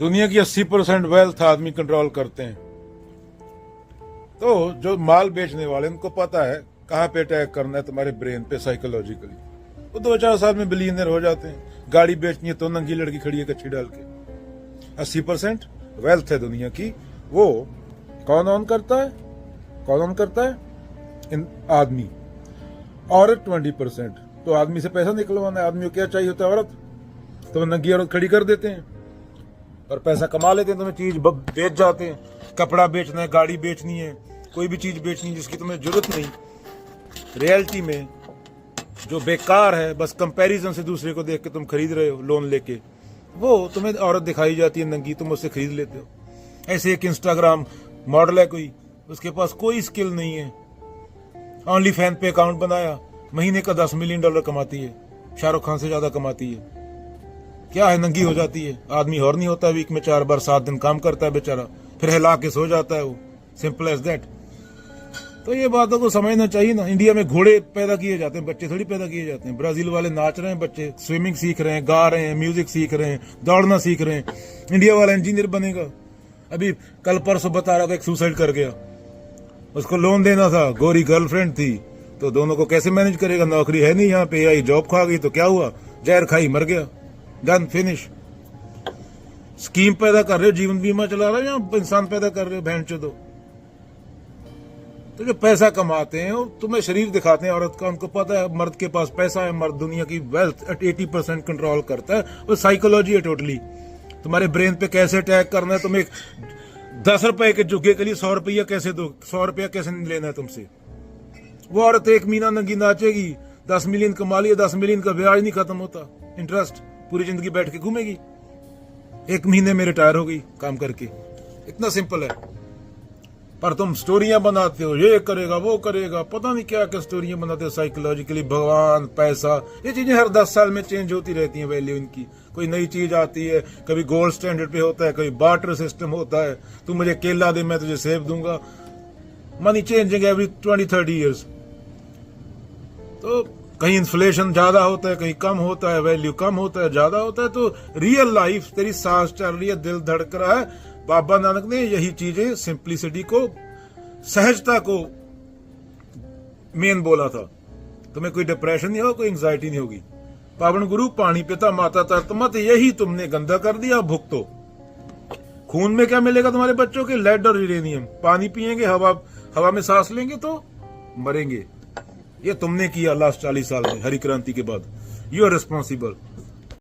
दुनिया की 80% वेल्थ आदमी कंट्रोल करते हैं। तो जो माल बेचने वाले उनको पता है कहाँ पे अटैक करना है तुम्हारे ब्रेन पे साइकोलॉजिकली। वो 2-4 साल में बिलियनर हो जाते हैं। गाड़ी बेचनी है तो नंगी लड़की खड़ी है कच्ची डाल के। 80% वेल्थ है दुनिया की, वो कौन ऑन करता है? कौन ऑन करता है? आदमी। औरत 20%। तो आदमी से पैसा निकलवाना है। आदमी को क्या चाहिए होता है? औरत। तो नंगी औरत खड़ी कर देते हैं और पैसा कमा लेते हैं। तुम्हें चीज बेच जाते हैं। कपड़ा बेचना है, गाड़ी बेचनी है, कोई भी चीज बेचनी है जिसकी तुम्हें जरूरत नहीं। रियलिटी में जो बेकार है, बस कंपैरिजन से दूसरे को देख के तुम खरीद रहे हो लोन लेके, वो तुम्हें औरत दिखाई जाती है नंगी, तुम उससे खरीद लेते हो। ऐसे एक इंस्टाग्राम मॉडल है कोई, उसके पास कोई स्किल नहीं है, ओनली फैन पे अकाउंट बनाया, महीने का $10 मिलियन कमाती है, शाहरुख खान से ज्यादा कमाती है। क्या है? नंगी हो जाती है। आदमी और नहीं होता, वीक में 4 बार 7 दिन काम करता है बेचारा, फिर हिला के सो जाता है वो। Simple as that. तो ये बातों को समझना चाहिए ना। इंडिया में घोड़े पैदा किए जाते हैं, बच्चे थोड़ी पैदा किए जाते हैं। ब्राजील वाले नाच रहे हैं बच्चे, स्विमिंग सीख रहे हैं, गा रहे हैं, म्यूजिक सीख रहे हैं, दौड़ना सीख रहे हैं। इंडिया वाला इंजीनियर बनेगा। अभी कल परसों बता रहा था एक सुसाइड कर गया, उसको लोन देना था, गोरी गर्लफ्रेंड थी, तो दोनों को कैसे मैनेज करेगा? नौकरी है नहीं यहाँ पे, आई जॉब खा गई तो क्या हुआ? जहर खाई मर गया। Done, finish. स्कीम पैदा कर रहे हो, जीवन बीमा चला रहे हो या इंसान पैदा कर रहे हो? बहन चोदो। तो जो पैसा कमाते हैं वो तुम्हें शरीर दिखाते हैं औरत का, उनको पता है मर्द के पास पैसा है, मर्द दुनिया की वेल्थ 80% कंट्रोल करता है। वो साइकोलॉजी है टोटली। तुम्हारे ब्रेन पे कैसे अटैक करना है, तुम एक 10 रुपए के झुके के लिए 100 रुपया कैसे दो, 100 रुपया कैसे लेना है तुमसे? वो औरत एक महीना नंगी नाचेगी, 10 मिलियन कमा लिया, 10 मिलियन का ब्याज नहीं खत्म होता, इंटरेस्ट पूरी जिंदगी बैठ के घूमेगी। 1 महीने में रिटायर हो गई काम करके। इतना सिंपल है। पर तुम स्टोरियां बनाते हो, ये करेगा वो करेगा, पता नहीं क्या क्या स्टोरियां बनाते हो साइकोलॉजिकली। भगवान, पैसा, ये चीजें हर 10 साल में चेंज होती रहती हैं। वैल्यू इनकी कोई नई चीज आती है, कभी गोल्ड स्टैंडर्ड पे होता है, कभी बार्टर सिस्टम होता है। तू मुझे केला दे, मैं तुझे सेब दूंगा। Money changing every 20-30 years. तो कहीं इन्फ्लेशन ज्यादा होता है, कहीं कम होता है, वैल्यू कम होता है, ज्यादा होता है। तो रियल लाइफ, तेरी सांस चल रही है, दिल धड़क रहा है। बाबा नानक ने यही चीजें, सिंप्लिसिटी को, सहजता को मेन बोला था। तुम्हें कोई डिप्रेशन नहीं होगा, कोई एंजाइटी नहीं होगी। पावन गुरु पानी पिता माता तरत मत, यही तुमने गंदा कर दिया, भुगतो। खून में क्या मिलेगा तुम्हारे बच्चों के? लेड और यूरेनियम। पानी पिएंगे, हवा में सांस लेंगे तो मरेंगे। ये तुमने किया लास्ट 40 साल में, हरी क्रांति के बाद। You are responsible.